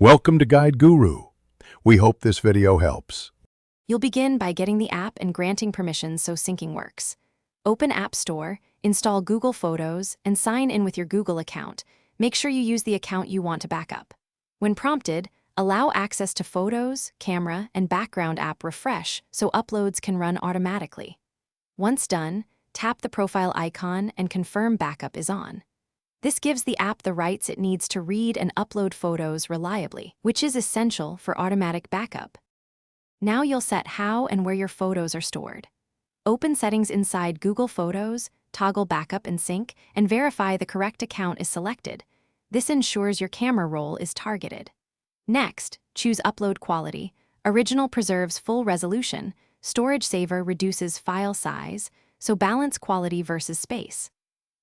Welcome to Guide Guru. We hope this video helps. You'll begin by getting the app and granting permissions so syncing works. Open App Store, install Google Photos, and sign in with your Google account. Make sure you use the account you want to back up. When prompted, allow access to Photos, Camera, and Background app refresh so uploads can run automatically. Once done, tap the profile icon and confirm backup is on. This gives the app the rights it needs to read and upload photos reliably, which is essential for automatic backup. Now you'll set how and where your photos are stored. Open Settings inside Google Photos, toggle Backup and Sync, and verify the correct account is selected. This ensures your camera roll is targeted. Next, choose Upload Quality. Original preserves full resolution, Storage Saver reduces file size, so balance quality versus space.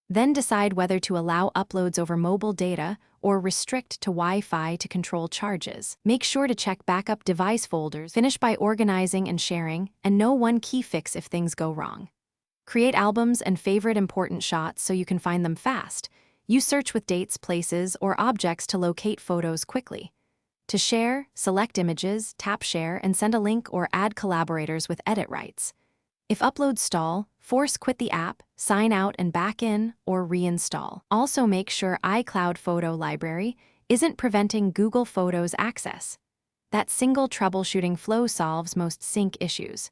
Then decide whether to allow uploads over mobile data or restrict to Wi-Fi to control charges. Make sure to check backup device folders. Finish by organizing and sharing, and know one key fix if things go wrong. Create albums and favorite important shots so you can find them fast. Use search with dates, places, or objects to locate photos quickly. To share, select images, tap Share, and send a link or add collaborators with edit rights. If uploads stall, force quit the app, sign out and back in, or reinstall. Also make sure iCloud Photo Library isn't preventing Google Photos access. That single troubleshooting flow solves most sync issues.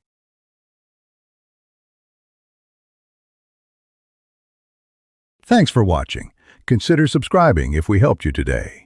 Thanks for watching. Consider subscribing if we helped you today.